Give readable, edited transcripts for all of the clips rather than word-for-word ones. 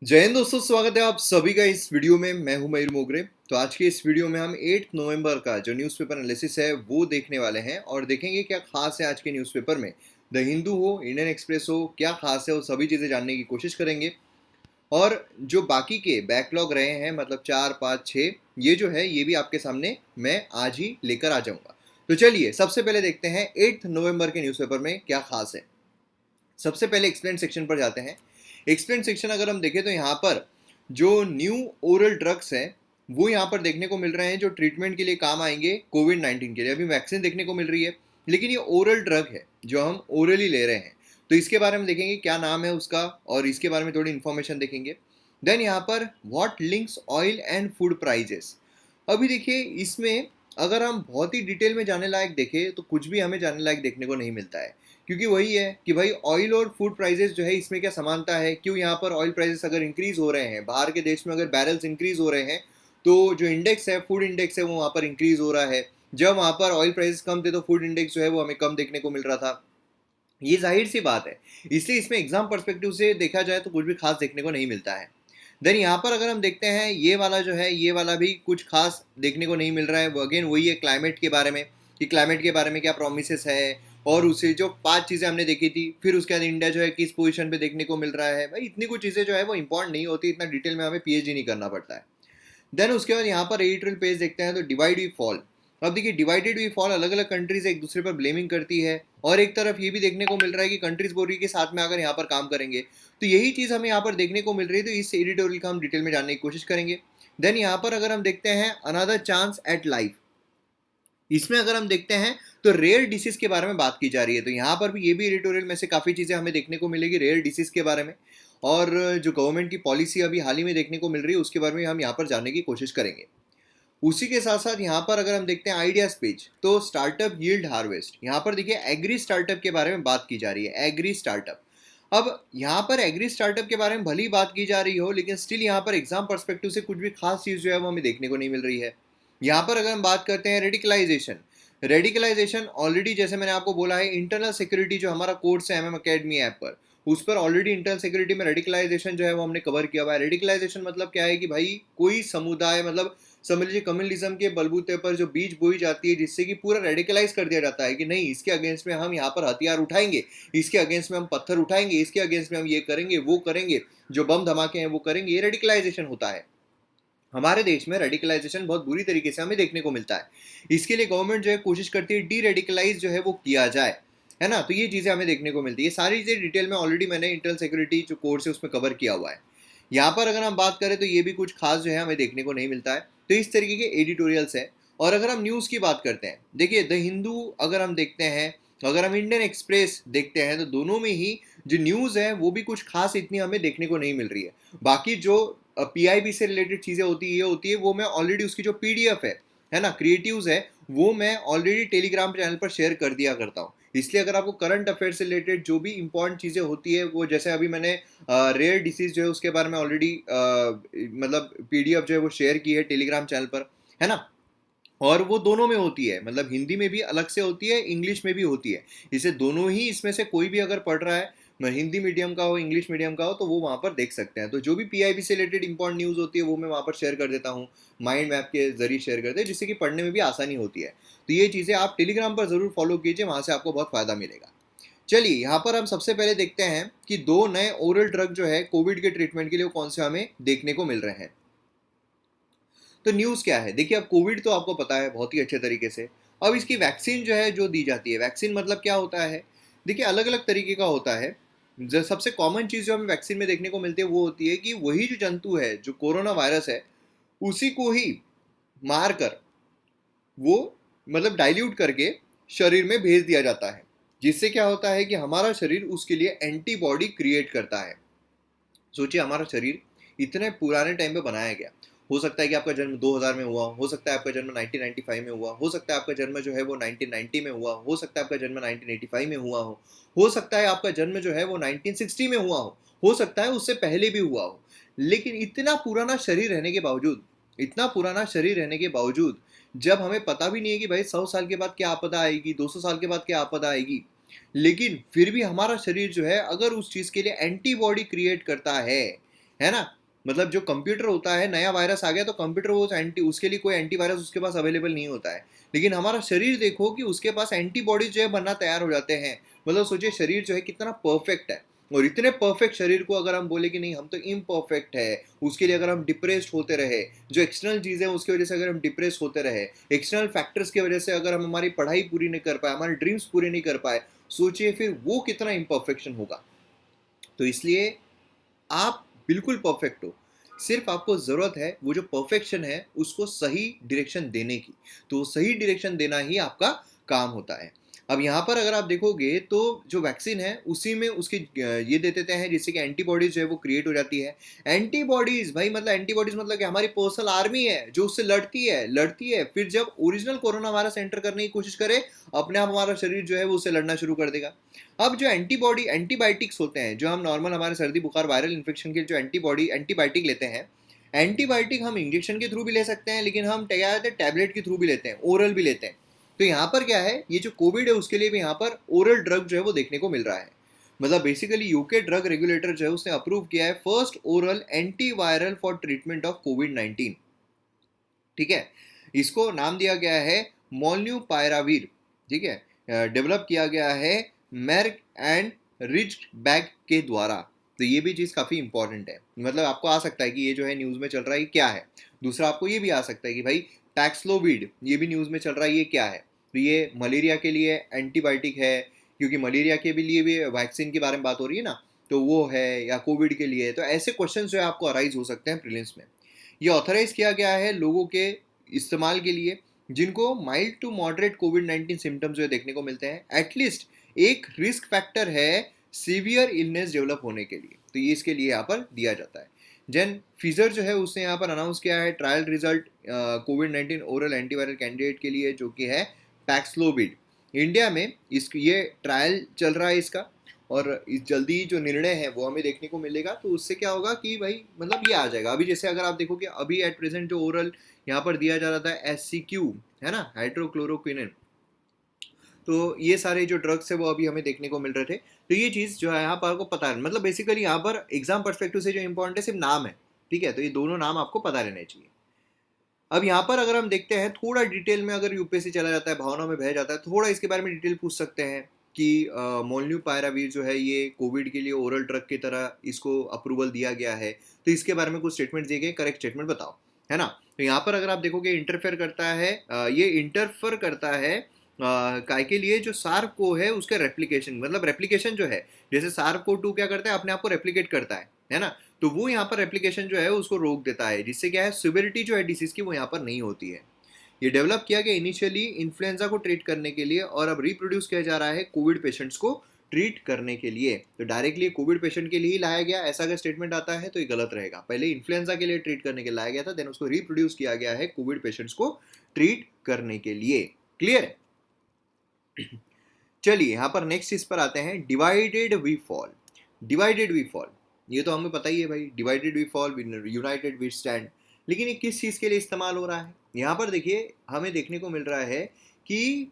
जय हिंद दोस्तों, स्वागत है आप सभी का इस वीडियो में। मैं हूं मयूर मोगरे। तो आज के इस वीडियो में हम 8 नवंबर का जो न्यूज़पेपर एनालिसिस है वो देखने वाले हैं और देखेंगे क्या खास है आज के न्यूज़पेपर में। द हिंदू हो, इंडियन एक्सप्रेस हो, क्या खास है वो सभी चीज़ें जानने की कोशिश करेंगे। और जो बाकी के बैकलॉग रहे हैं, मतलब 4, 5, 6, ये जो है ये भी आपके सामने मैं आज ही लेकर आ जाऊंगा। तो चलिए सबसे पहले देखते हैं 8 नवंबर के न्यूज़पेपर में क्या खास है। सबसे पहले एक्सप्लेन सेक्शन पर जाते हैं। एक्सप्लेन सेक्शन अगर हम देखें तो यहाँ पर जो न्यू ओरल ड्रग्स हैं वो यहाँ पर देखने को मिल रहे हैं जो ट्रीटमेंट के लिए काम आएंगे कोविड-19 के लिए। अभी वैक्सीन देखने को मिल रही है, लेकिन ये ओरल ड्रग है जो हम ओरली ले रहे हैं। तो इसके बारे में देखेंगे क्या नाम है उसका और इसके बारे में थोड़ी इन्फॉर्मेशन देखेंगे। देन यहाँ पर what links oil and food prices. अभी देखिए इसमें अगर हम बहुत ही डिटेल में जाने लायक देखें तो कुछ भी हमें जाने लायक देखने को नहीं मिलता है, क्योंकि वही है कि भाई ऑयल और फूड प्राइसेस जो है इसमें क्या समानता है। क्यों यहाँ पर ऑयल प्राइसेस अगर इंक्रीज हो रहे हैं, बाहर के देश में अगर बैरल्स इंक्रीज हो रहे हैं, तो जो इंडेक्स है, फूड इंडेक्स है, वो वहाँ पर इंक्रीज हो रहा है। जब वहाँ पर ऑयल प्राइसेस कम थे तो फूड इंडेक्स जो है वो हमें कम देखने को मिल रहा था। ये जाहिर सी बात है, इसलिए इसमें एग्जाम पर्सपेक्टिव से देखा जाए तो कुछ भी खास देखने को नहीं मिलता है। देन यहाँ पर अगर हम देखते हैं ये वाला जो है ये वाला भी कुछ खास देखने को नहीं मिल रहा है। वो अगेन वही है क्लाइमेट के बारे में कि क्लाइमेट के बारे में क्या प्रोमिसेस है, और उसे जो 5 चीज़ें हमने देखी थी, फिर उसके बाद इंडिया जो है किस पोजीशन पे देखने को मिल रहा है। भाई इतनी कुछ चीज़ें जो है वो इंपॉर्टेंट नहीं होती, इतना डिटेल में हमें पीएचडी नहीं करना पड़ता है। देन उसके बाद यहाँ पर एडिटोरियल पेज देखते हैं तो डिवाइड वी फॉल। अब देखिए डिवाइडेड वी फॉल अलग अलग कंट्रीज एक दूसरे पर ब्लेमिंग करती है, और एक तरफ ये भी देखने को मिल रहा है कि कंट्रीज बोल रही है कि साथ में अगर यहाँ पर काम करेंगे। तो यही चीज़ हमें यहाँ पर देखने को मिल रही है, तो इस एडिटोरियल का हम डिटेल में जानने की कोशिश करेंगे। देन यहाँ पर अगर हम देखते हैं अनदर चांस एट लाइफ, इसमें अगर हम देखते हैं तो रेयर डिसीज के बारे में बात की जा रही है। तो यहाँ पर भी ये भी एडिटोरियल में से काफ़ी चीज़ें हमें देखने को मिलेगी रेयर डिसीज के बारे में, और जो गवर्नमेंट की पॉलिसी अभी हाल ही में देखने को मिल रही है उसके बारे में हम यहाँ पर जानने की कोशिश करेंगे। उसी के साथ साथ यहाँ पर अगर हम देखते हैं आइडियाज पेज, तो स्टार्टअप यील्ड हार्वेस्ट, यहाँ पर देखिए एग्री स्टार्टअप के बारे में बात की जा रही है। एग्री स्टार्टअप, अब यहाँ पर एग्री स्टार्टअप के बारे में भली बात की जा रही हो, लेकिन स्टिल यहाँ पर एग्जाम पर्सपेक्टिव से कुछ भी खास चीज़ जो है वो हमें देखने को नहीं मिल रही है। यहाँ पर अगर हम बात करते हैं रेडिकलाइजेशन, रेडिकलाइजेशन ऑलरेडी जैसे मैंने आपको बोला है, इंटरनल सिक्योरिटी जो हमारा कोर्स है एमएम ऐप पर, उस पर ऑलरेडी इंटरनल सिक्योरिटी में रेडिकलाइजेशन जो है वो हमने कवर किया हुआ है। रेडिकलाइजेशन मतलब क्या है कि भाई कोई समुदाय, मतलब समझ लीजिए कम्युनलिज्म के बलबूते पर जो बीज बोई जाती है जिससे कि पूरा रेडिकलाइज कर दिया जाता है कि नहीं इसके अगेंस्ट में हम यहाँ पर हथियार उठाएंगे, इसके अगेंस्ट में हम पत्थर उठाएंगे, इसके अगेंस्ट में हम ये करेंगे वो करेंगे, जो बम धमाके हैं वो करेंगे, ये रेडिकलाइजेशन होता है। हमारे देश में रेडिकलाइजेशन बहुत बुरी तरीके से हमें देखने को मिलता है। इसके लिए गवर्नमेंट जो है कोशिश करती है डी रेडिकलाइज जो है वो किया जाए, है ना। तो ये चीज़ें हमें देखने को मिलती है। ये सारी चीज़ें डिटेल में ऑलरेडी मैंने इंटरनल सिक्योरिटी जो कोर्स है उसमें कवर किया हुआ है। यहाँ पर अगर हम बात करें तो ये भी कुछ खास जो है हमें देखने को नहीं मिलता है। तो इस तरीके के एडिटोरियल्स हैं। और अगर हम न्यूज़ की बात करते हैं, देखिए द हिंदू अगर हम देखते हैं, अगर हम इंडियन एक्सप्रेस देखते हैं, तो दोनों में ही जो न्यूज़ है वो भी कुछ खास इतनी हमें देखने को नहीं मिल रही है। बाकी जो पीआईबी से रिलेटेड चीज़ें होती है वो मैं ऑलरेडी उसकी जो पीडीएफ है ना, क्रिएटिव्स है, वो मैं ऑलरेडी टेलीग्राम चैनल पर शेयर कर दिया करता हूँ। इसलिए अगर आपको करंट अफेयर से रिलेटेड जो भी इंपॉर्टेंट चीज़ें होती है, वो जैसे अभी मैंने रेयर डिसीज जो है उसके बारे में ऑलरेडी मतलब पीडीएफ जो है वो शेयर की है टेलीग्राम चैनल पर, है ना। और वो दोनों में होती है, मतलब हिंदी में भी अलग से होती है, इंग्लिश में भी होती है। इसे दोनों ही इसमें से कोई भी अगर पढ़ रहा है, हिंदी मीडियम का हो इंग्लिश मीडियम का हो, तो वो वहाँ पर देख सकते हैं। तो जो भी पीआईबी से रिलेटेड इंपॉर्टेंट न्यूज़ होती है वो मैं वहाँ पर शेयर कर देता हूँ, माइंड मैप के जरिए शेयर करते हैं, जिससे कि पढ़ने में भी आसानी होती है। तो ये चीज़ें आप टेलीग्राम पर ज़रूर फॉलो कीजिए, वहाँ से आपको बहुत फ़ायदा मिलेगा। चलिए यहाँ पर हम सबसे पहले देखते हैं कि 2 नए ओरल ड्रग जो है कोविड के ट्रीटमेंट के लिए कौन से हमें देखने को मिल रहे हैं। तो न्यूज़ क्या है, देखिए अब कोविड तो आपको पता है बहुत ही अच्छे तरीके से। अब इसकी वैक्सीन जो है जो दी जाती है, वैक्सीन मतलब क्या होता है, देखिए अलग अलग तरीके का होता है। जो सबसे कॉमन चीज़ जो हमें वैक्सीन में देखने को मिलती है वो होती है कि वही जो जंतु है जो कोरोना वायरस है, उसी को ही मार कर वो, मतलब डाइल्यूट करके शरीर में भेज दिया जाता है, जिससे क्या होता है कि हमारा शरीर उसके लिए एंटीबॉडी क्रिएट करता है। सोचिए हमारा शरीर इतने पुराने टाइम पे बनाया गया। हो सकता है कि आपका जन्म 2000 में हुआ, हो सकता है आपका जन्म 1995 में हुआ, हो सकता है आपका जन्म जो है वो 1990 में हुआ, हो सकता है आपका जन्म 1985 में हुआ हो सकता है आपका जन्म जो है वो 1960 में हुआ हो सकता है उससे पहले भी हुआ हो। लेकिन इतना पुराना शरीर रहने के बावजूद, इतना पुराना शरीर रहने के बावजूद, जब हमें पता भी नहीं है कि भाई 100 साल के बाद क्या आपदा आएगी, 200 साल के बाद क्या आपदा आएगी, लेकिन फिर भी हमारा शरीर जो है अगर उस चीज़ के लिए एंटीबॉडी क्रिएट करता है, है ना। मतलब जो कंप्यूटर होता है, नया वायरस आ गया तो कंप्यूटर वो उसके लिए कोई एंटीवायरस उसके पास अवेलेबल नहीं होता है। लेकिन हमारा शरीर देखो कि उसके पास एंटीबॉडीज जो है बनना तैयार हो जाते हैं। मतलब सोचिए शरीर जो है कितना परफेक्ट है। और इतने परफेक्ट शरीर को अगर हम बोले कि नहीं हम तो इम्परफेक्ट है, उसके लिए अगर हम डिप्रेस्ड होते रहे, जो एक्सटर्नल चीज़ें हैं उसकी वजह से अगर हम डिप्रेस होते रहे, एक्सटर्नल फैक्टर्स की वजह से अगर हम हमारी पढ़ाई पूरी नहीं कर पाए, हमारे ड्रीम्स पूरे नहीं कर पाए, सोचिए फिर वो कितना इम्परफेक्शन होगा। तो इसलिए आप बिल्कुल परफेक्ट हो। सिर्फ आपको ज़रूरत है वो जो परफेक्शन है उसको सही डायरेक्शन देने की। तो सही डायरेक्शन देना ही आपका काम होता है। अब यहाँ पर अगर आप देखोगे तो जो वैक्सीन है उसी में उसकी ये दे देते हैं जिससे कि एंटीबॉडीज जो है वो क्रिएट हो जाती है। एंटीबॉडीज भाई मतलब एंटीबॉडीज मतलब कि हमारी पर्सनल आर्मी है जो उससे लड़ती है फिर जब ओरिजिनल कोरोना वायरस एंटर करने की कोशिश करे, अपने आप हमारा शरीर जो है वो उससे लड़ना शुरू कर देगा। अब जो एंटीबायोटिक्स होते हैं, जो हम नॉर्मल हमारे सर्दी बुखार वायरल इन्फेक्शन के जो एंटीबायोटिक लेते हैं, एंटीबायोटिक हम इंजेक्शन के थ्रू भी ले सकते हैं, लेकिन हम क्या कहते हैं टैबलेट के थ्रू भी लेते हैं, ओरल भी लेते हैं। तो यहाँ पर क्या है, ये जो कोविड है उसके लिए भी यहाँ पर ओरल ड्रग जो है वो देखने को मिल रहा है। मतलब बेसिकली यूके ड्रग रेगुलेटर जो है उसने अप्रूव किया है first oral antiviral for treatment of कोविड-19। ठीक है, इसको नाम दिया गया है मोल्यूपायरावीर। ठीक है, डेवलप किया गया है मेर्क एंड रिच बैग के द्वारा। तो ये भी चीज़ काफ़ी इंपॉर्टेंट है। मतलब आपको आ सकता है कि ये जो है न्यूज़ में चल रहा है क्या है। दूसरा आपको ये भी आ सकता है कि भाई पैक्सलोविड ये भी न्यूज़ में चल रहा है, ये क्या है। तो ये मलेरिया के लिए एंटीबायोटिक है, क्योंकि मलेरिया के भी लिए भी वैक्सीन के बारे में बात हो रही है ना, तो वो है, या कोविड के लिए। तो ऐसे क्वेश्चन जो है आपको अराइज हो सकते हैं प्रीलिम्स में। ये ऑथराइज किया गया है लोगों के इस्तेमाल के लिए जिनको माइल्ड टू मॉडरेट कोविड-19 सिम्टम्स जो है देखने को मिलते हैं। एटलीस्ट एक रिस्क फैक्टर है सीवियर इलनेस डेवलप होने के लिए, तो ये इसके लिए यहाँ पर दिया जाता है। जेन फिजर जो है उसने यहाँ पर अनाउंस किया है ट्रायल रिजल्ट कोविड-19 ओरल एंटीवायरल कैंडिडेट के लिए, जो कि है पैक्सलोविड। इंडिया में इस ये ट्रायल चल रहा है इसका, और इस जल्दी जो निर्णय है वो हमें देखने को मिलेगा। तो उससे क्या होगा कि भाई मतलब ये आ जाएगा। अभी जैसे अगर आप देखोगे अभी एट प्रेजेंट जो ओरल यहाँ पर दिया जा रहा था SCQ, है ना, हाइड्रोक्लोरोक्विनिन, तो ये सारे जो ड्रग्स है वो अभी हमें देखने को मिल रहे थे। तो ये चीज़ जो है यहाँ पर आपको पता है, मतलब बेसिकली यहाँ पर एग्जाम परस्पेक्टिव से जो इंपॉर्टेंट है सिर्फ नाम है। ठीक है, तो ये दोनों नाम आपको पता रहने चाहिए। अब यहाँ पर अगर हम देखते हैं थोड़ा डिटेल में, अगर यूपीएससी चला जाता है भावना में बह जाता है, थोड़ा इसके बारे में डिटेल पूछ सकते हैं कि मोल्न्यूपायरावीर जो है ये कोविड के लिए ओरल ड्रग की तरह इसको अप्रूवल दिया गया है, तो इसके बारे में कुछ स्टेटमेंट दिए गए, करेक्ट स्टेटमेंट बताओ, है ना। तो यहाँ पर अगर आप देखोगे इंटरफेयर करता है, ये इंटरफेयर करता है काय के लिए, जो सार्क को है उसके रेप्लिकेशन, मतलब रेप्लिकेशन जो है, जैसे सार्क को 2 क्या करता है अपने आप को रेप्लिकेट करता है ना। तो वो यहाँ पर रेप्लिकेशन जो है उसको रोक देता है, जिससे क्या है सिवियरिटी जो है डिसीज की वो यहाँ पर नहीं होती है। ये डेवलप किया गया इनिशियली इन्फ्लुएंजा को ट्रीट करने के लिए, और अब रिप्रोड्यूस किया जा रहा है कोविड पेशेंट्स को ट्रीट करने के लिए। तो डायरेक्टली कोविड पेशेंट के लिए ही लाया गया, ऐसा अगर स्टेटमेंट आता है तो ये गलत रहेगा। पहले इन्फ्लुएंजा के लिए ट्रीट करने के लिए लाया गया था, देन उसको रिप्रोड्यूस किया गया है कोविड पेशेंट्स को ट्रीट करने के लिए। क्लियर है। चलिए यहाँ पर नेक्स्ट इस पर आते हैं, divided we fall. Divided we fall, ये तो हमें पता ही है भाई, divided we fall united we stand. लेकिन ये किस चीज़ के लिए इस्तेमाल हो रहा है, यहाँ पर देखिए हमें देखने को मिल रहा है कि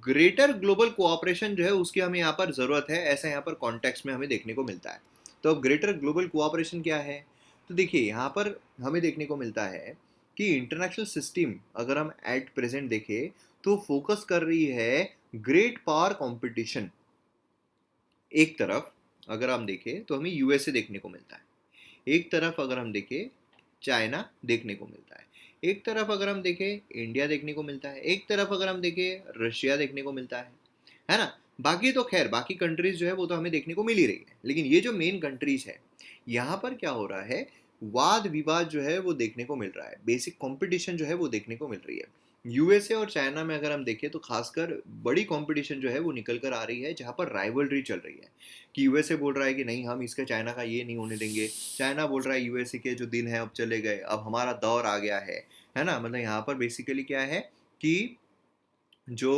ग्रेटर ग्लोबल कोऑपरेशन जो है उसकी हमें यहाँ पर ज़रूरत है, ऐसा यहाँ पर कॉन्टेक्स्ट में हमें देखने को मिलता है। तो अब ग्रेटर ग्लोबल कोऑपरेशन क्या है, तो देखिए यहाँ पर हमें देखने को मिलता है कि इंटरनेशनल सिस्टम अगर हम एट प्रेजेंट देखें तो फोकस कर रही है ग्रेट पावर कंपटीशन। एक तरफ अगर हम देखें तो हमें यूएसए देखने को मिलता है, एक तरफ अगर हम देखें चाइना देखने को मिलता है, एक तरफ अगर हम देखें इंडिया देखने को मिलता है, एक तरफ अगर हम देखें रशिया देखने को मिलता है ना। बाकी तो खैर बाकी कंट्रीज जो है वो तो हमें देखने को मिल ही रही है, लेकिन ये जो मेन कंट्रीज है यहाँ पर क्या हो रहा है, वाद विवाद जो है वो देखने को मिल रहा है, बेसिक कंपटीशन जो है वो देखने को मिल रही है। यूएसए और चाइना में अगर हम देखें तो खासकर बड़ी कंपटीशन जो है वो निकल कर आ रही है, जहाँ पर राइवलरी चल रही है कि यूएसए बोल रहा है कि नहीं हम इसका चाइना का ये नहीं होने देंगे, चाइना बोल रहा है यूएसए के जो दिन है अब चले गए, अब हमारा दौर आ गया है ना। मतलब यहाँ पर बेसिकली क्या है कि जो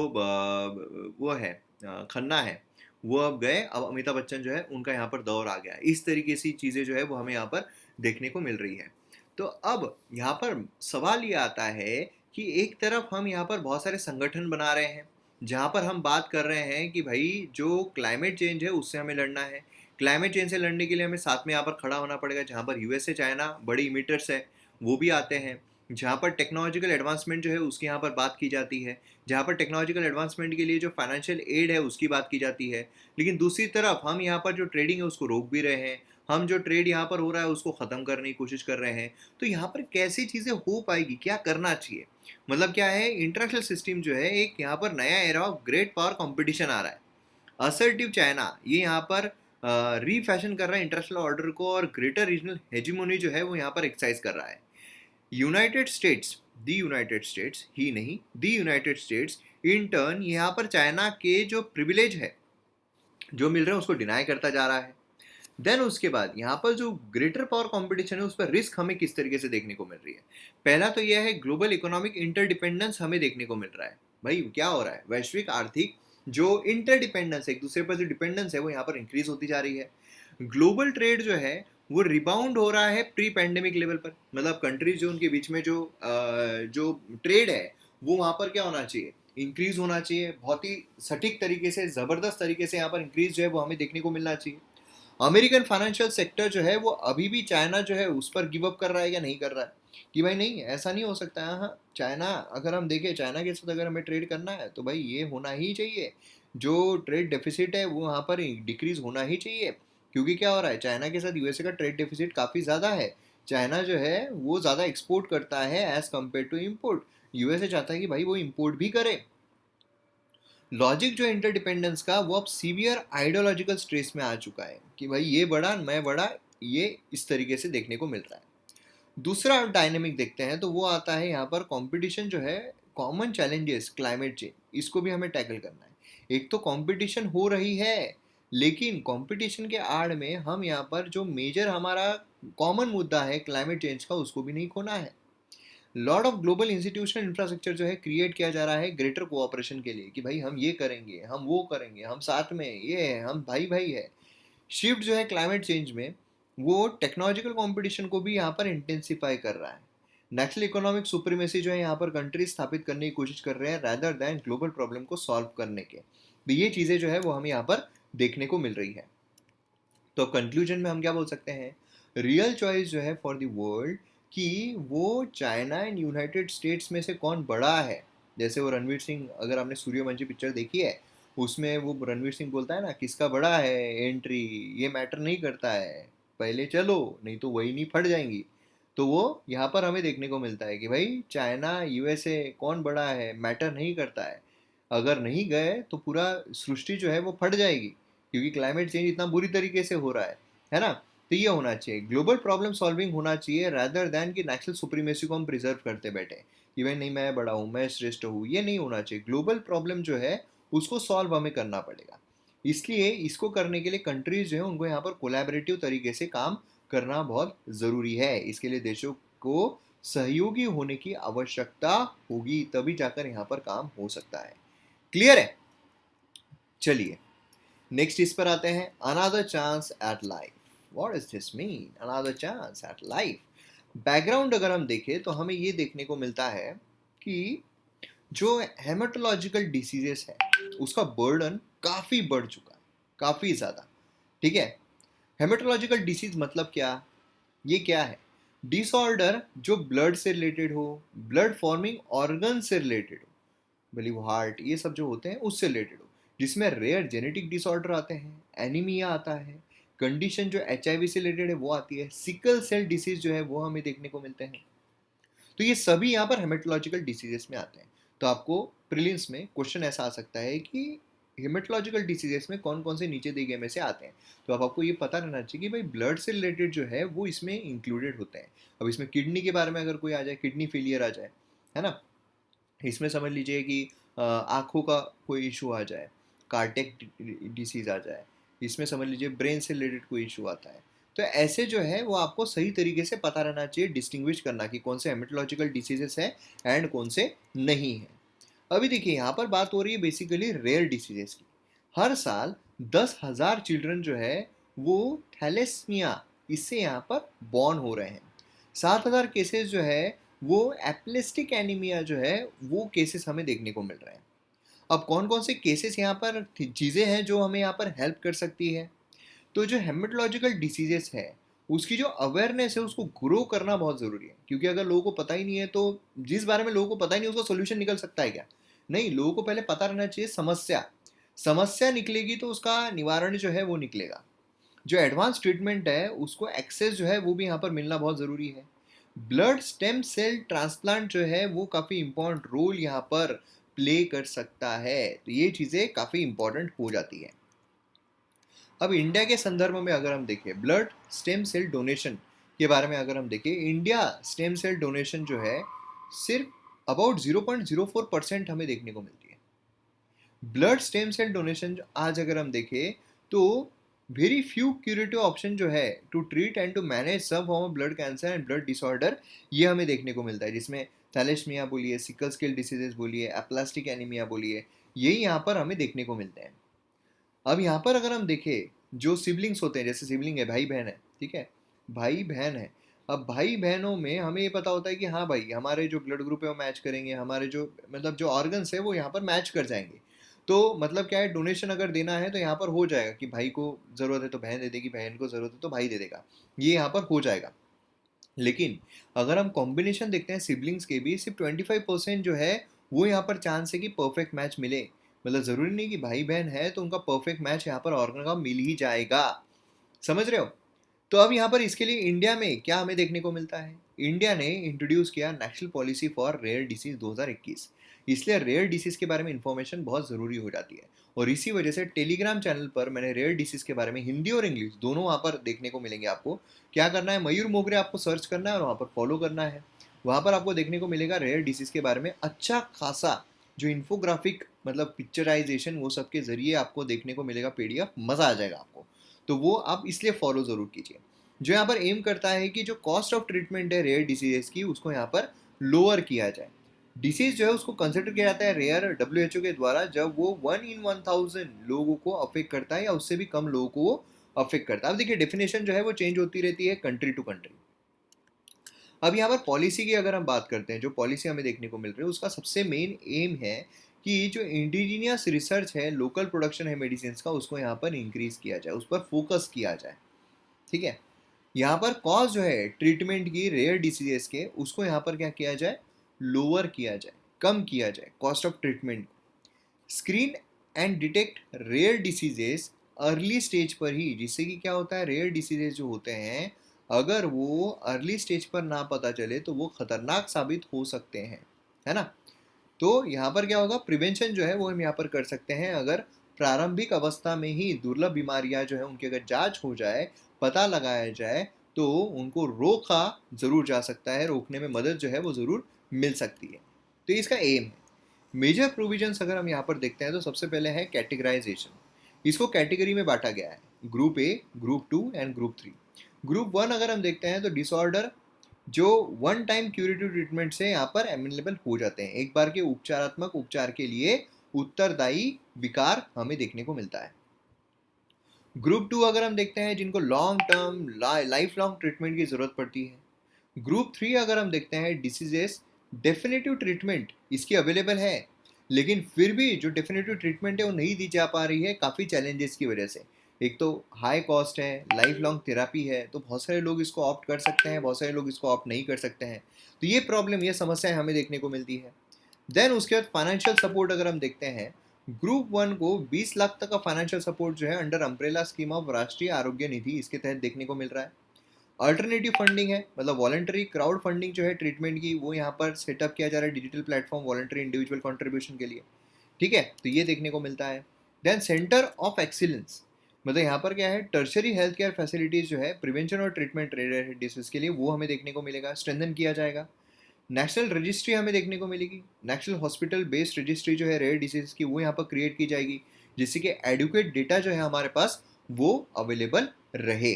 वो है खन्ना है वो अब गए, अब अमिताभ बच्चन जो है उनका यहाँ पर दौर आ गया, इस तरीके से चीज़ें जो है वो हमें यहाँ पर देखने को मिल रही है। तो अब यहाँ पर सवाल ये आता है कि एक तरफ हम यहाँ पर बहुत सारे संगठन बना रहे हैं जहाँ पर हम बात कर रहे हैं कि भाई जो क्लाइमेट चेंज है उससे हमें लड़ना है, क्लाइमेट चेंज से लड़ने के लिए हमें साथ में यहाँ पर खड़ा होना पड़ेगा, जहाँ पर यूएसए चाइना बड़े इमिटर्स है वो भी आते हैं, जहाँ पर टेक्नोलॉजिकल एडवांसमेंट जो है उसकी यहाँ पर बात की जाती है, जहाँ पर टेक्नोलॉजिकल एडवांसमेंट के लिए जो फाइनेंशियल एड है उसकी बात की जाती है। लेकिन दूसरी तरफ हम यहाँ पर जो ट्रेडिंग है उसको रोक भी रहे हैं, हम जो ट्रेड यहाँ पर हो रहा है उसको ख़त्म करने की कोशिश कर रहे हैं। तो यहाँ पर कैसी चीज़ें हो पाएगी, क्या करना चाहिए, मतलब क्या है, इंटरनेशनल सिस्टम जो है एक यहाँ पर नया era of great power competition आ रहा है। असर्टिव चाइना ये यहाँ पर रीफैशन कर रहा है इंटरनेशनल ऑर्डर को, और ग्रेटर रीजनल हेजिमोनी जो है वो यहाँ पर एक्सरसाइज कर रहा है। यूनाइटेड स्टेट्स, दी यूनाइटेड स्टेट्स ही नहीं, दी यूनाइटेड स्टेट्स इन टर्न यहाँ पर चाइना के जो प्रिविलेज है जो मिल रहे हैं उसको डिनाई करता जा रहा है। देन उसके बाद यहाँ पर जो ग्रेटर पावर कंपटीशन है उस पर रिस्क हमें किस तरीके से देखने को मिल रही है। पहला तो यह है ग्लोबल इकोनॉमिक इंटरडिपेंडेंस हमें देखने को मिल रहा है। भाई क्या हो रहा है, वैश्विक आर्थिक जो इंटरडिपेंडेंस है, एक दूसरे पर जो डिपेंडेंस है वो यहाँ पर इंक्रीज होती जा रही है। ग्लोबल ट्रेड जो है वो रिबाउंड हो रहा है प्री पैंडेमिक लेवल पर, मतलब कंट्रीज जो उनके बीच में जो ट्रेड है वो वहाँ पर क्या होना चाहिए, इंक्रीज होना चाहिए, बहुत ही सटीक तरीके से, ज़बरदस्त तरीके से यहाँ पर इंक्रीज जो है वो हमें देखने को मिलना चाहिए। अमेरिकन फाइनेंशियल सेक्टर जो है वो अभी भी चाइना जो है उस पर गिव अप कर रहा है या नहीं कर रहा है, कि भाई नहीं ऐसा नहीं हो सकता है। हाँ, चाइना अगर हम देखें, चाइना के साथ अगर हमें ट्रेड करना है तो भाई ये होना ही चाहिए, जो ट्रेड डेफिसिट है वो वहाँ पर डिक्रीज होना ही चाहिए। क्योंकि क्या हो रहा है, चाइना के साथ यूएसए का ट्रेड डेफिसिट काफ़ी ज़्यादा है। चाइना जो है वो ज़्यादा एक्सपोर्ट करता है as compare to import. USA चाहता है कि भाई वो इम्पोर्ट भी करे। लॉजिक जो इंटरडिपेंडेंस का वो अब सीवियर आइडियोलॉजिकल स्ट्रेस में आ चुका है कि भाई ये बड़ा मैं बड़ा, ये इस तरीके से देखने को मिल रहा है। दूसरा डायनेमिक देखते हैं तो वो आता है यहाँ पर कंपटीशन जो है, कॉमन चैलेंजेस क्लाइमेट चेंज, इसको भी हमें टैकल करना है। एक तो कंपटीशन हो रही है, लेकिन कंपटीशन के आड़ में हम यहाँ पर जो मेजर हमारा कॉमन मुद्दा है क्लाइमेट चेंज का उसको भी नहीं खोना है। Lord of global institutional infrastructure जो है क्रिएट किया जा रहा है ग्रेटर कोऑपरेशन के लिए, कि भाई हम ये करेंगे, हम वो करेंगे, हम साथ में ये है, हम भाई भाई है। शिफ्ट जो है क्लाइमेट चेंज में वो टेक्नोलॉजिकल कंपटीशन को भी यहाँ पर इंटेंसिफाई कर रहा है। नेशनल इकोनॉमिक सुप्रीमेसी जो है यहाँ पर कंट्री स्थापित करने की कोशिश कर रहे हैं रैदर दैन ग्लोबल प्रॉब्लम को सॉल्व करने के। तो ये चीज़ें जो है वो हमें यहाँ पर देखने को मिल रही है। तो कंक्लूजन में हम क्या बोल सकते हैं, रियल चॉइस जो है फॉर द वर्ल्ड कि वो चाइना एंड यूनाइटेड स्टेट्स में से कौन बड़ा है। जैसे वो रणवीर सिंह, अगर आपने सूर्यवंशी पिक्चर देखी है उसमें वो रणवीर सिंह बोलता है ना, किसका बड़ा है एंट्री, ये मैटर नहीं करता है, पहले चलो नहीं तो वही नहीं फट जाएंगी। तो वो यहाँ पर हमें देखने को मिलता है कि भाई चाइना यूएसए कौन बड़ा है मैटर नहीं करता है, अगर नहीं गए तो पूरा सृष्टि जो है वो फट जाएगी, क्योंकि क्लाइमेट चेंज इतना बुरी तरीके से हो रहा है ना। तो ये होना चाहिए, ग्लोबल प्रॉब्लम सॉल्विंग होना चाहिए रैदर दैन कि नेशनल सुप्रीमेसी को हम प्रिजर्व करते बैठे कि भाई नहीं मैं बड़ा हूँ, मैं श्रेष्ठ हूँ, ये नहीं होना चाहिए। ग्लोबल प्रॉब्लम जो है उसको सॉल्व हमें करना पड़ेगा। इसलिए इसको करने के लिए कंट्रीज जो है उनको यहाँ पर कोलैबोरेटिव तरीके से काम करना बहुत ज़रूरी है। इसके लिए देशों को सहयोगी होने की आवश्यकता होगी, तभी जाकर यहाँ पर काम हो सकता है। क्लियर है? चलिए नेक्स्ट इस पर आते हैं, another chance at life. What is this mean, another chance at life? Background अगर हम देखें तो हमें ये देखने को मिलता है कि जो हेमेटोलॉजिकल डिसीजेस है उसका बर्डन काफ़ी बढ़ चुका है, काफ़ी ज़्यादा। ठीक है, हेमेटोलॉजिकल डिसीज मतलब क्या, ये क्या है, डिसऑर्डर जो ब्लड से रिलेटेड हो, ब्लड फॉर्मिंग ऑर्गन से रिलेटेड हो, भले वो हार्ट ये सब जो होते हैं उससे रिलेटेड हो, जिसमें रेयर जेनेटिक डिसऑर्डर आते हैं, एनीमिया आता है, कंडीशन जो एचआईवी से रिलेटेड है वो आती है, सिकल सेल डिसीज जो है वो हमें देखने को मिलते हैं। तो ये सभी यहाँ पर हेमेटोलॉजिकल डिसीजेस में आते हैं। तो आपको प्रीलिम्स में क्वेश्चन ऐसा आ सकता है कि हेमेटोलॉजिकल डिसीजेस में कौन कौन से नीचे दिए गए में से आते हैं। तो अब आपको ये पता रहना चाहिए कि भाई ब्लड से रिलेटेड जो है वो इसमें इंक्लूडेड होते हैं। अब इसमें किडनी के बारे में अगर कोई आ जाए, किडनी फेलियर आ जाए, है ना, इसमें समझ लीजिए कि आँखों का कोई इशू आ जाए, कार्डियक डिसीज़ आ जाए, इसमें समझ लीजिए ब्रेन से रिलेटेड कोई इशू आता है। तो ऐसे जो है वो आपको सही तरीके से पता रहना चाहिए, डिस्टिंग्विश करना कि कौन से हेमेटोलॉजिकल डिसीजेस हैं एंड कौन से नहीं हैं। अभी देखिए यहाँ पर बात हो रही है बेसिकली रेयर डिसीजेस की। हर साल 10,000 चिल्ड्रन जो है वो थैलेसीमिया इससे यहाँ पर बॉर्न हो रहे हैं। 7,000 केसेस जो है वो एप्लेस्टिक एनीमिया जो है वो केसेस हमें देखने को मिल रहे हैं। अब कौन कौन से केसेस यहाँ पर चीज़ें हैं जो हमें यहाँ पर हेल्प कर सकती है। तो जो हेमेटोलॉजिकल डिसीजेस है उसकी जो अवेयरनेस है उसको ग्रो करना बहुत ज़रूरी है, क्योंकि अगर लोगों को पता ही नहीं है तो जिस बारे में लोगों को पता ही नहीं उसका सोल्यूशन निकल सकता है क्या? नहीं, लोगों को पहले पता रहना चाहिए समस्या। समस्या निकलेगी तो उसका निवारण जो है वो निकलेगा। जो एडवांस ट्रीटमेंट है उसको एक्सेस जो है वो भी यहाँ पर मिलना बहुत ज़रूरी है। ब्लड स्टेम सेल ट्रांसप्लांट जो है वो काफ़ी इंपॉर्टेंट रोल यहाँ पर प्ले कर सकता है, तो ये चीज़ें काफ़ी इंपॉर्टेंट हो जाती है। अब इंडिया के संदर्भ में अगर हम देखें ब्लड स्टेम सेल डोनेशन के बारे में, अगर हम देखें इंडिया स्टेम सेल डोनेशन जो है सिर्फ अबाउट 0.04% हमें देखने को मिलती है। ब्लड स्टेम सेल डोनेशन आज अगर हम देखें तो वेरी फ्यू क्यूरेटिव ऑप्शन जो है to treat and to manage some form of blood cancer and blood disorder, ये हमें देखने को मिलता है, जिसमें थैलेसीमिया बोलिए, सिकल सेल डिसीजेस बोलिए, एप्लास्टिक एनीमिया बोलिए, यही यहाँ पर हमें देखने को मिलते हैं। अब यहाँ पर अगर हम देखें जो सिबलिंग्स होते हैं, जैसे सिबलिंग है, भाई बहन है, ठीक है, भाई बहन है। अब भाई बहनों में हमें ये पता होता है कि हाँ भाई हमारे जो ब्लड ग्रुप है वो मैच करेंगे, हमारे जो मतलब जो ऑर्गन्स है वो यहाँ पर मैच कर जाएंगे। तो मतलब क्या है, डोनेशन अगर देना है तो यहाँ पर हो जाएगा कि भाई को ज़रूरत है तो बहन दे देगी, बहन को ज़रूरत है तो भाई दे देगा, ये यहाँ पर हो जाएगा। लेकिन अगर हम कॉम्बिनेशन देखते हैं सिबलिंग्स के भी, सिर्फ 25% जो है वो यहाँ पर चांस है कि परफेक्ट मैच मिले। मतलब ज़रूरी नहीं कि भाई बहन है तो उनका परफेक्ट मैच यहाँ पर ऑर्गन का मिल ही जाएगा। समझ रहे हो? तो अब यहाँ पर इसके लिए इंडिया में क्या हमें देखने को मिलता है, इंडिया ने इंट्रोड्यूस किया national policy for rare disease 2021। इसलिए रेयर डिसीज के बारे में इंफॉर्मेशन बहुत ज़रूरी हो जाती है, और इसी वजह से टेलीग्राम चैनल पर मैंने रेयर डिसीज के बारे में हिंदी और इंग्लिश दोनों वहाँ पर देखने को मिलेंगे। आपको क्या करना है, मयूर मोगरे आपको सर्च करना है और वहाँ पर फॉलो करना है। वहाँ पर आपको देखने को मिलेगा रेयर डिसीज के बारे में अच्छा खासा जो इन्फोग्राफिक मतलब पिक्चराइजेशन वो सब के जरिए आपको देखने को मिलेगा, पीडीएफ, मज़ा आ जाएगा आपको। तो वो आप इसलिए फॉलो ज़रूर कीजिए। जो यहाँ पर एम करता है कि जो कॉस्ट ऑफ ट्रीटमेंट है रेयर डिसीजेस की उसको यहाँ पर लोअर किया जाए। डिसीज जो है उसको कंसिडर किया जाता है रेयर डब्ल्यूएचओ के द्वारा जब वो 1 in 1000 लोगों को अफेक्ट करता है या उससे भी कम लोगों को वो अफेक्ट करता है। अब देखिए डेफिनेशन जो है वो चेंज होती रहती है कंट्री टू कंट्री। अब यहाँ पर पॉलिसी की अगर हम बात करते हैं, जो पॉलिसी हमें देखने को मिल रही है उसका सबसे मेन एम है कि जो इंडिजीनियस रिसर्च है, लोकल प्रोडक्शन है मेडिसिन का, उसको यहाँ पर इंक्रीज किया जाए, उस पर फोकस किया जाए। ठीक है, यहाँ पर कॉस्ट जो है ट्रीटमेंट की रेयर डिसीजेस के उसको यहाँ पर क्या किया जाए, लोअर किया जाए, कम किया जाए cost of treatment. Screen and detect rare diseases early stage पर ही, जिससे कि क्या होता है, रेयर डिसीजेस जो होते हैं अगर वो अर्ली स्टेज पर ना पता चले तो वो खतरनाक साबित हो सकते हैं, है ना। तो यहाँ पर क्या होगा, प्रिवेंशन जो है वो हम यहाँ पर कर सकते हैं। अगर प्रारंभिक अवस्था में ही दुर्लभ बीमारियां जो है उनकी अगर जांच हो जाए, पता लगाया जाए, तो उनको रोका जरूर जा सकता है, रोकने में मदद जो है वो जरूर मिल सकती है। तो इसका एम है। मेजर प्रोविजंस अगर हम यहाँ पर देखते हैं तो सबसे पहले है कैटेगराइजेशन। इसको कैटेगरी में बांटा गया है, group A, group 2 and group 3। Group 1 अगर हम देखते हैं तो डिसऑर्डर जो वन टाइम क्यूरेटिव ट्रीटमेंट से यहाँ पर अवेलेबल हो जाते हैं, एक बार के उपचारात्मक उपचार के लिए उत्तरदायी विकार हमें देखने को मिलता है। ग्रुप 2 अगर हम देखते हैं जिनको long term life long treatment की जरूरत पड़ती है। ग्रुप 3 अगर हम देखते हैं डिसीजेस डेफिनेटिव ट्रीटमेंट इसकी अवेलेबल है, लेकिन फिर भी जो डेफिनेटिव ट्रीटमेंट है वो नहीं दी जा पा रही है काफ़ी चैलेंजेस की वजह से। एक तो हाई कॉस्ट है, लाइफ लॉन्ग थेरापी है, तो बहुत सारे लोग इसको ऑप्ट कर सकते हैं, बहुत सारे लोग इसको ऑप्ट नहीं कर सकते हैं। तो ये प्रॉब्लम, ये समस्याएं हमें देखने को मिलती है। देन उसके बाद फाइनेंशियल सपोर्ट अगर हम देखते हैं, ग्रुप 1 को 20 लाख तक का फाइनेंशियल सपोर्ट जो है अंडर अम्ब्रेला स्कीम ऑफ राष्ट्रीय आरोग्य निधि इसके तहत देखने को मिल रहा है। अल्टरनेटिव फंडिंग है, मतलब वॉलंटरी क्राउड फंडिंग जो है ट्रीटमेंट की, वो यहाँ पर सेटअप किया जा रहा है digital platform voluntary individual contribution के लिए। ठीक है, तो ये देखने को मिलता है। देन सेंटर ऑफ एक्सीलेंस, मतलब यहाँ पर क्या है, टर्शरी हेल्थ केयर फैसिलिटीज जो है प्रिवेंशन और ट्रीटमेंट रेयर डिसीज के लिए वो हमें देखने को मिलेगा, स्ट्रेंथन किया जाएगा। नेशनल रजिस्ट्री हमें देखने को मिलेगी, नेशनल हॉस्पिटल बेस्ड रजिस्ट्री जो है रेयर डिसीज की वो यहाँ पर क्रिएट की जाएगी, जिससे कि एडुकेट डेटा जो है हमारे पास वो अवेलेबल रहे।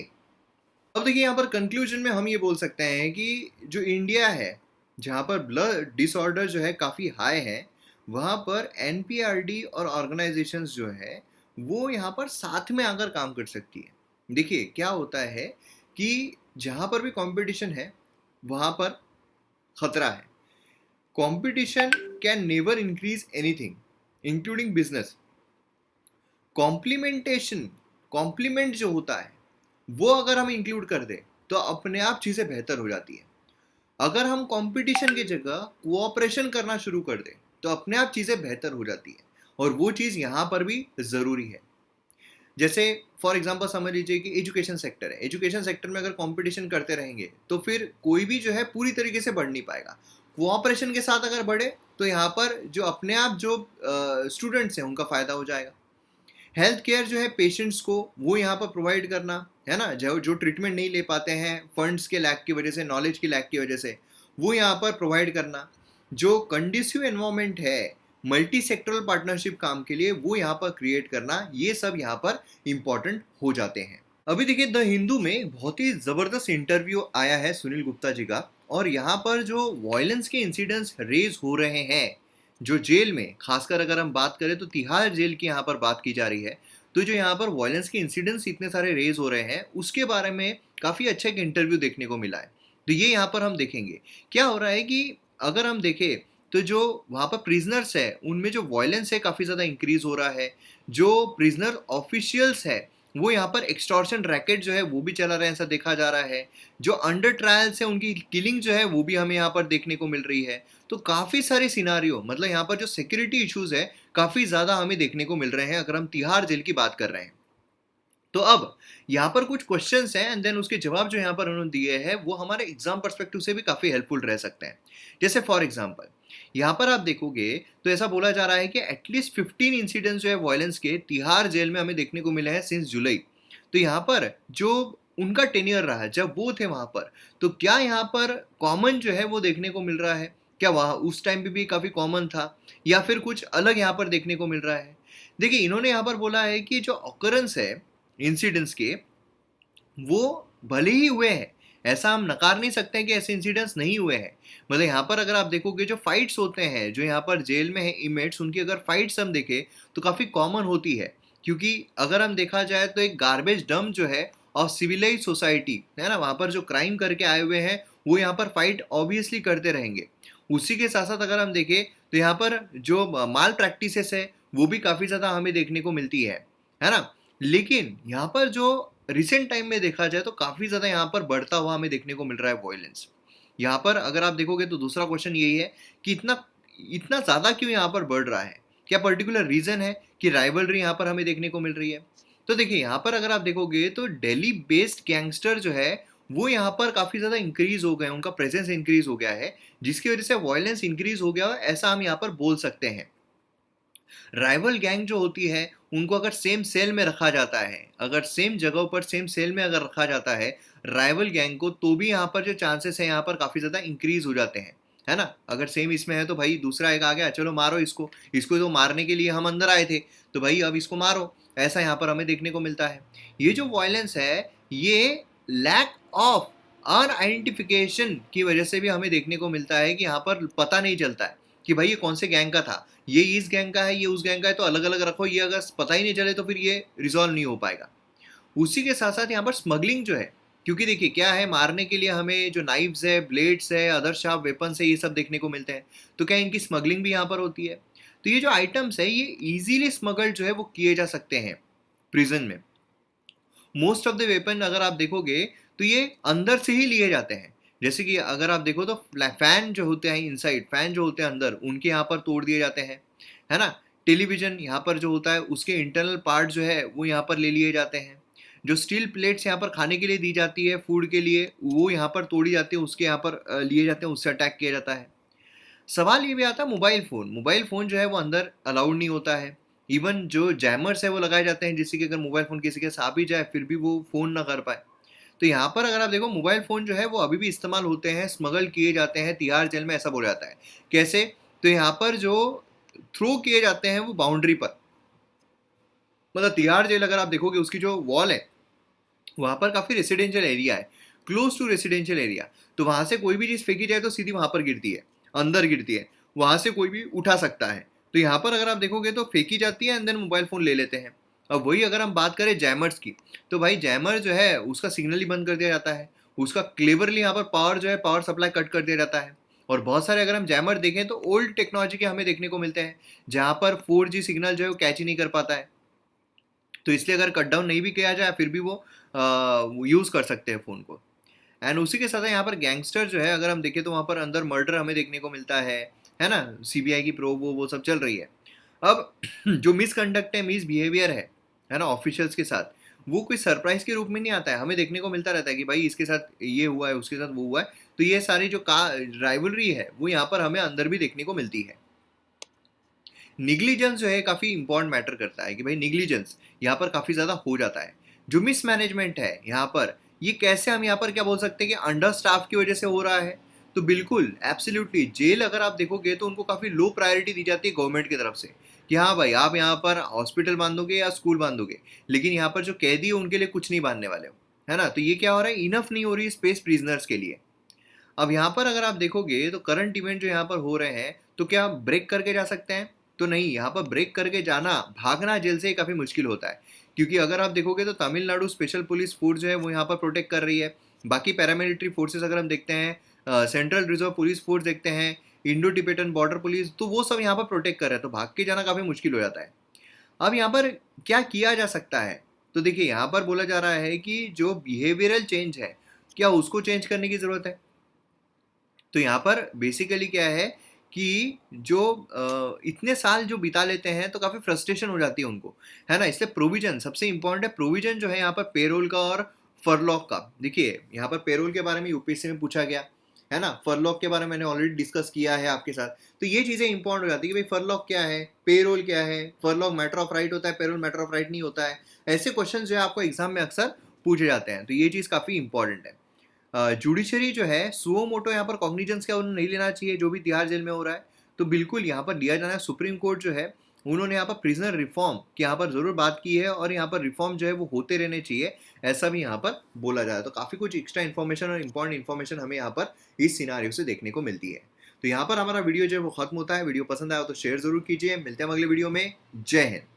अब देखिए यहाँ पर कंक्लूजन में हम ये बोल सकते हैं कि जो इंडिया है जहाँ पर ब्लड डिसऑर्डर जो है काफ़ी हाई है, वहाँ पर एनपीआरडी और ऑर्गेनाइजेशंस जो है वो यहाँ पर साथ में आकर काम कर सकती है। देखिए क्या होता है कि जहाँ पर भी कंपटीशन है वहाँ पर खतरा है। Competition can never increase anything including business. Complementation complement जो होता है वो अगर हम इंक्लूड कर दें तो अपने आप चीज़ें बेहतर हो जाती है। अगर हम कंपटीशन की जगह कोऑपरेशन करना शुरू कर दें तो अपने आप चीज़ें बेहतर हो जाती है, और वो चीज़ यहाँ पर भी ज़रूरी है। जैसे फॉर एग्जांपल समझ लीजिए कि एजुकेशन सेक्टर है, एजुकेशन सेक्टर में अगर कंपटीशन करते रहेंगे तो फिर कोई भी जो है पूरी तरीके से बढ़ नहीं पाएगा। कोऑपरेशन के साथ अगर बढ़े तो यहाँ पर जो अपने आप जो स्टूडेंट्स हैं उनका फ़ायदा हो जाएगा। हेल्थ केयर जो है पेशेंट्स को वो यहाँ पर प्रोवाइड करना है ना, जो जो ट्रीटमेंट नहीं ले पाते हैं फंड्स के लैक की वजह से, नॉलेज की लैक की वजह से, वो यहाँ पर प्रोवाइड करना। जो कंडीसिव एनवायरनमेंट है मल्टी सेक्टरल पार्टनरशिप काम के लिए, वो यहाँ पर क्रिएट करना, ये सब यहाँ पर इंपॉर्टेंट हो जाते हैं। अभी देखिए द हिंदू में एक बहुत ही ज़बरदस्त इंटरव्यू आया है सुनील गुप्ता जी का, और यहाँ पर जो वायलेंस के इंसिडेंट्स रेज हो रहे हैं जो जेल में, खासकर अगर हम बात करें तो तिहाड़ जेल की यहाँ पर बात की जा रही है, तो जो यहाँ पर वायलेंस के इंसिडेंट्स इतने सारे रेज हो रहे हैं उसके बारे में काफ़ी अच्छा एक इंटरव्यू देखने को मिला है। तो ये यहाँ पर हम देखेंगे क्या हो रहा है कि अगर हम देखें तो जो वहाँ पर प्रिजनर्स है उनमें जो वायलेंस है काफ़ी ज़्यादा इंक्रीज हो रहा है। जो प्रिजनर ऑफिशियल्स है वो यहाँ पर एक्सटॉर्शन रैकेट जो है वो भी चला रहे हैं, ऐसा देखा जा रहा है। जो अंडर ट्रायल्स है उनकी किलिंग जो है वो भी हमें यहाँ पर देखने को मिल रही है। तो काफ़ी सारे सिनारियो, मतलब यहाँ पर जो सिक्योरिटी इश्यूज है काफ़ी ज़्यादा हमें देखने को मिल रहे हैं अगर हम तिहाड़ जेल की बात कर रहे हैं। तो अब यहाँ पर कुछ क्वेश्चंस हैं एंड देन उसके जवाब जो यहाँ पर उन्होंने दिए हैं वो हमारे एग्जाम पर्सपेक्टिव से भी काफ़ी हेल्पफुल रह सकते हैं। जैसे फॉर एग्जांपल यहाँ पर आप देखोगे तो ऐसा बोला जा रहा है कि एटलीस्ट 15 इंसिडेंट्स जो है वायलेंस के तिहाड़ जेल में हमें देखने को मिले हैं सिंस जुलाई। तो यहाँ पर जो उनका टेन्योर रहा जब वो थे वहाँ पर, तो क्या यहाँ पर कॉमन जो है वो देखने को मिल रहा है? क्या वहाँ उस टाइम पे भी काफ़ी कॉमन था या फिर कुछ अलग यहाँ पर देखने को मिल रहा है? देखिए इन्होंने यहाँ पर बोला है कि जो ऑकरेंस है इंसिडेंट्स के वो भले ही हुए हैं, ऐसा हम नकार नहीं सकते हैं कि ऐसे इंसिडेंट्स नहीं हुए हैं। मतलब यहाँ पर अगर आप देखोगे जो फाइट्स होते हैं जो यहाँ पर जेल में है इमेट्स, उनकी अगर फाइट्स हम देखें तो काफ़ी कॉमन होती है। क्योंकि अगर हम देखा जाए तो एक गार्बेज डंप जो है और सिविलाइज सोसाइटी है ना, वहाँ पर जो क्राइम करके आए हुए हैं वो यहाँ पर फाइट ऑब्वियसली करते रहेंगे। उसी के साथ साथ अगर हम देखें तो यहाँ पर जो माल प्रैक्टिसेस है वो भी काफ़ी ज़्यादा हमें देखने को मिलती है ना। लेकिन यहाँ पर जो रिसेंट टाइम में देखा जाए तो काफ़ी ज़्यादा यहाँ पर बढ़ता हुआ हमें देखने को मिल रहा है वायलेंस। यहाँ पर अगर आप देखोगे तो दूसरा क्वेश्चन यही है कि इतना इतना ज़्यादा क्यों यहाँ पर बढ़ रहा है? क्या पर्टिकुलर रीज़न है कि राइवलरी यहाँ पर हमें देखने को मिल रही है? तो देखिए यहाँ पर अगर आप देखोगे तो दिल्ली बेस्ड गैंगस्टर जो है वो यहाँ पर काफ़ी ज़्यादा इंक्रीज हो गए, उनका प्रेजेंस इंक्रीज हो गया है, जिसकी वजह से वायलेंस इंक्रीज हो गया, ऐसा हम यहाँ पर बोल सकते हैं। राइवल गैंग जो होती है उनको अगर सेम सेल में रखा जाता है, अगर सेम जगहों पर सेम सेल में अगर रखा जाता है राइवल गैंग को, तो भी यहाँ पर जो चांसेस है यहाँ पर काफ़ी ज़्यादा इंक्रीज हो जाते हैं, है ना। अगर सेम इसमें है तो भाई दूसरा एक आ गया, चलो मारो इसको, इसको तो मारने के लिए हम अंदर आए थे तो भाई अब इसको मारो, ऐसा यहाँ पर हमें देखने को मिलता है। ये जो वायलेंस है ये लैक ऑफ अनआइडेंटिफिकेशन की वजह से भी हमें देखने को मिलता है कि यहाँ पर पता नहीं चलता है कि भाई ये कौन से गैंग का था, ये इस गैंग का है, ये उस गैंग का है, तो अलग अलग रखो, ये अगर पता ही नहीं चले तो फिर ये रिजॉल्व नहीं हो पाएगा। उसी के साथ साथ यहाँ पर स्मगलिंग जो है, क्योंकि देखिए क्या है, मारने के लिए हमें जो नाइफ्स है, ब्लेड्स है, अदर शार्प वेपन्स है, ये सब देखने को मिलते हैं, तो क्या इनकी स्मगलिंग भी यहाँ पर होती है? तो ये जो आइटम्स है ये इजीली स्मगल्ड जो है वो किए जा सकते हैं प्रिजन में। मोस्ट ऑफ द वेपन अगर आप देखोगे तो ये अंदर से ही लिए जाते हैं। जैसे कि अगर आप देखो तो फैन जो होते हैं इनसाइड, फैन जो होते हैं अंदर, उनके यहाँ पर तोड़ दिए जाते हैं, है ना। टेलीविजन यहाँ पर जो होता है उसके इंटरनल पार्ट जो है वो यहाँ पर ले लिए जाते हैं। जो स्टील प्लेट्स यहाँ पर खाने के लिए दी जाती है फूड के लिए, वो यहाँ पर तोड़ी जाती है, उसके यहाँ पर लिए जाते हैं, उससे अटैक किया जाता है। सवाल ये भी आता है मोबाइल फ़ोन, मोबाइल फ़ोन जो है वो अंदर अलाउड नहीं होता है। इवन जो जैमर्स है वो लगाए जाते हैं जिससे कि अगर मोबाइल फ़ोन किसी के साथ भी जाए फिर भी वो फ़ोन ना कर पाए। तो यहाँ पर अगर आप देखो मोबाइल फ़ोन जो है वो अभी भी इस्तेमाल होते हैं, स्मगल किए जाते हैं तिहाड़ जेल में, ऐसा बोला जाता है। कैसे? तो यहाँ पर जो थ्रो किए जाते हैं वो बाउंड्री पर, मतलब तिहाड़ जेल अगर आप देखोगे उसकी जो वॉल है वहाँ पर काफ़ी रेसिडेंशियल एरिया है, क्लोज टू रेसिडेंशियल एरिया, तो वहाँ से कोई भी चीज़ फेंकी जाए तो सीधी वहाँ पर गिरती है, अंदर गिरती है, वहाँ से कोई भी उठा सकता है। तो यहाँ पर अगर आप देखोगे तो फेंकी जाती है एंड देन मोबाइल फ़ोन ले लेते हैं। अब वही अगर हम बात करें जैमर्स की, तो भाई जैमर जो है उसका सिग्नल ही बंद कर दिया जाता है, उसका क्लेवरली यहाँ पर पावर जो है पावर सप्लाई कट कर दिया जाता है। और बहुत सारे अगर हम जैमर देखें तो ओल्ड टेक्नोलॉजी के हमें देखने को मिलते हैं जहाँ पर 4G सिग्नल जो है वो कैच ही नहीं कर पाता है। तो इसलिए अगर कट डाउन नहीं भी किया जाए फिर भी वो यूज़ कर सकते हैं फ़ोन को। एंड उसी के साथ यहाँ पर गैंगस्टर जो है अगर हम देखें तो वहाँ पर अंदर मर्डर हमें देखने को मिलता है ना, सीबीआई की प्रोब वो सब चल रही है। अब जो मिसकंडक्ट है, मिसबिहेवियर है ना ऑफिशियल्स के साथ, वो कोई सरप्राइज के रूप में नहीं आता है, हमें देखने को मिलता रहता है कि भाई इसके साथ ये हुआ है, उसके साथ वो हुआ है। तो ये सारी जो का राइवलरी है वो यहाँ पर हमें अंदर भी देखने को मिलती है। निग्लिजेंस जो है काफ़ी इंपॉर्टेंट मैटर करता है कि भाई निग्लिजेंस यहाँ पर काफ़ी ज़्यादा हो जाता है। जो मिसमैनेजमेंट है यहाँ पर, ये कैसे हम यहाँ पर क्या बोल सकते हैं कि अंडर स्टाफ की वजह से हो रहा है। तो बिल्कुल एब्सोल्युटली जेल अगर आप देखोगे तो उनको काफ़ी लो प्रायोरिटी दी जाती है गवर्नमेंट की तरफ से कि हाँ भाई आप यहाँ पर हॉस्पिटल बांधोगे या स्कूल बांधोगे, लेकिन यहाँ पर जो कैदी है उनके लिए कुछ नहीं बांधने वाले हो, है ना। तो ये क्या हो रहा है, इनफ नहीं हो रही स्पेस प्रिजनर्स के लिए। अब यहाँ पर अगर आप देखोगे तो करंट इवेंट जो यहाँ पर हो रहे हैं, तो क्या ब्रेक करके जा सकते हैं? तो नहीं, यहाँ पर ब्रेक करके जाना, भागना जेल से काफ़ी मुश्किल होता है। क्योंकि अगर आप देखोगे तो तमिलनाडु स्पेशल पुलिस फोर्स जो है वो यहाँ पर प्रोटेक्ट कर रही है। बाकी पैरामिलिट्री फोर्सेस अगर हम देखते हैं, सेंट्रल रिजर्व पुलिस फोर्स देखते हैं, इंडो टिबेटन बॉर्डर पुलिस, तो वो सब यहाँ पर प्रोटेक्ट कर रहे हैं, तो भाग के जाना काफ़ी मुश्किल हो जाता है। अब यहाँ पर क्या किया जा सकता है? तो देखिए यहाँ पर बोला जा रहा है कि जो बिहेवियरल चेंज है, क्या उसको चेंज करने की ज़रूरत है। तो यहाँ पर बेसिकली क्या है कि जो इतने साल जो बिता लेते हैं तो काफ़ी फ्रस्ट्रेशन हो जाती है उनको, है ना। इसलिए प्रोविजन सबसे इंपॉर्टेंट है, प्रोविजन जो है यहाँ पर पेरोल का और फरलॉक का। देखिए यहाँ पर पेरोल के बारे में यूपीएससी में पूछा गया, है ना। फरलॉक के बारे में मैंने ऑलरेडी डिस्कस किया है आपके साथ। तो ये चीज़ें इंपॉर्टेंट हो जाती है कि भाई फरलॉक क्या है, पेरोल क्या है। फरलॉक मैटर ऑफ राइट होता है, पेरोल मैटर ऑफ राइट नहीं होता है। ऐसे क्वेश्चन जो है आपको एग्जाम में अक्सर पूछे जाते हैं, तो ये चीज़ काफ़ी इंपॉर्टेंट है। जुडिशरी जो है सुओ मोटो यहाँ पर कॉग्निजेंस क्या उन्हें नहीं लेना चाहिए जो भी तिहाड़ जेल में हो रहा है, तो बिल्कुल यहाँ पर लिया जाना है। सुप्रीम कोर्ट जो है उन्होंने यहाँ पर प्रिजनर रिफॉर्म की यहाँ पर ज़रूर बात की है, और यहाँ पर रिफॉर्म जो है वो होते रहने चाहिए, ऐसा भी यहाँ पर बोला जाए। तो काफ़ी कुछ एक्स्ट्रा इन्फॉर्मेशन और इंपॉर्टेंट इन्फॉर्मेशन हमें यहाँ पर इस सिनारियो से देखने को मिलती है। तो यहाँ पर हमारा वीडियो जो है वो खत्म होता है। वीडियो पसंद आया तो शेयर जरूर कीजिए। मिलते हैं अगले वीडियो में। जय हिंद।